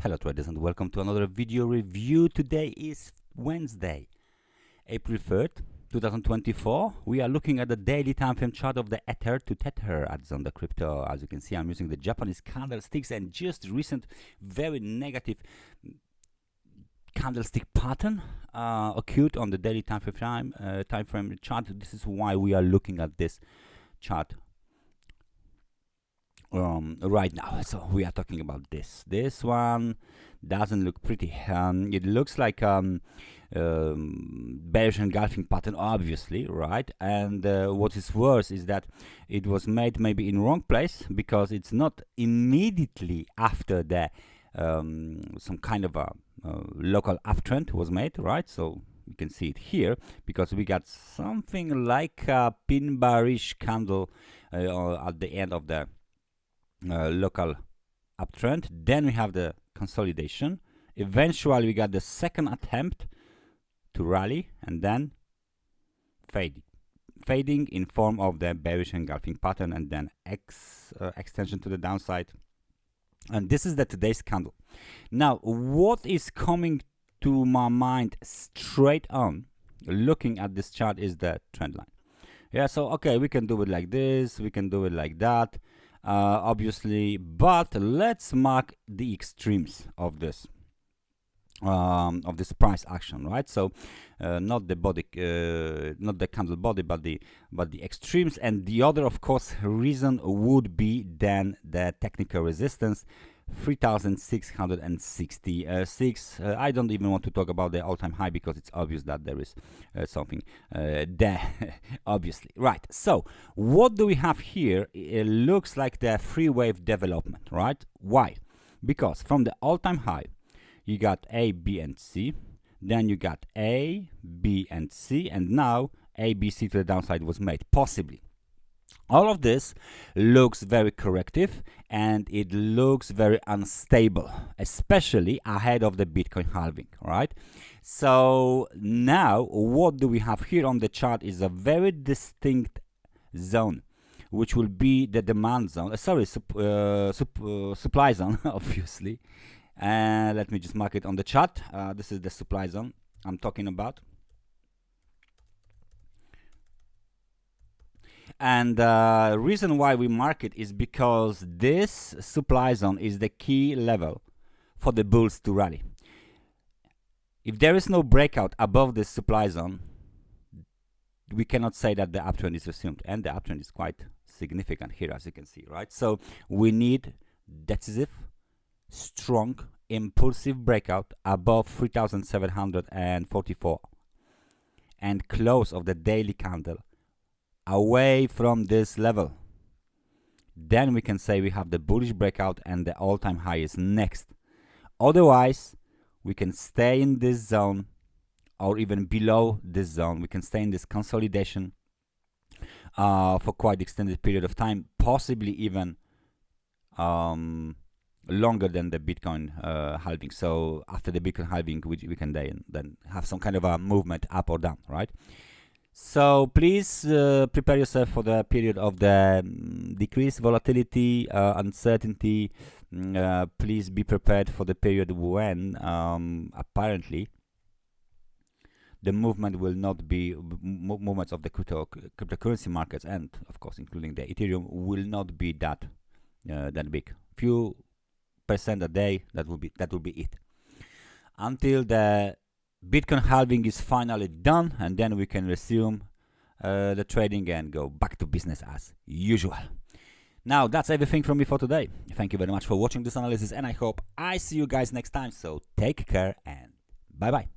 Hello traders and welcome to another video review. Today is Wednesday, April 3rd, 2024. We are looking at the daily time frame chart of the Ether to Tether at Zondacrypto. As you can see, I'm using the Japanese candlesticks and just recent very negative candlestick pattern occurred on the daily time frame chart. This is why we are looking at this chart right now. So we are talking about this one doesn't look pretty. It looks like bearish engulfing pattern, obviously, right? And what is worse is that it was made maybe in wrong place, because it's not immediately after the some kind of a local uptrend was made, right? So you can see it here, because we got something like a pin bearish candle at the end of the local uptrend. Then we have the consolidation. Eventually we got the second attempt to rally, and then fading in form of the bearish engulfing pattern, and then extension to the downside. And this is the today's candle. Now what is coming to my mind straight on looking at this chart is the trend line. Yeah, so okay, we can do it like this, we can do it like that, obviously, but let's mark the extremes of this price action, right? So not the body, not the candle body, but the extremes. And the other, of course, reason would be then the technical resistance, 3666. I don't even want to talk about the all-time high, because it's obvious that there is something there obviously, right? So what do we have here? It looks like the free wave development, right? Why? Because from the all-time high you got A, B, and C, then you got A, B, and C, and now A, B, C to the downside was made, possibly. All of this looks very corrective, and it looks very unstable, especially ahead of the Bitcoin halving, right? So now what do we have here on the chart is a very distinct zone, which will be the demand zone, supply zone, obviously. And let me just mark it on the chart. This is the supply zone I'm talking about. And the reason why we mark it is because this supply zone is the key level for the bulls to rally. If there is no breakout above this supply zone, we cannot say that the uptrend is resumed, and the uptrend is quite significant here, as you can see, right? So we need decisive, strong, impulsive breakout above 3744 and close of the daily candle away from this level. Then we can say we have the bullish breakout, and the all-time high is next. Otherwise, we can stay in this zone, or even below this zone. We can stay in this consolidation for quite extended period of time, possibly even longer than the Bitcoin halving. So after the Bitcoin halving, we can then have some kind of a movement up or down, right? So please prepare yourself for the period of the decreased volatility, uncertainty. Please be prepared for the period when apparently the movement will not be movements of the cryptocurrency markets, and of course including the Ethereum, will not be that big. Few percent a day, that will be it, until the Bitcoin halving is finally done, and then we can resume the trading and go back to business as usual. Now that's everything from me for today. Thank you very much for watching this analysis, and I hope I see you guys next time. So take care and bye bye.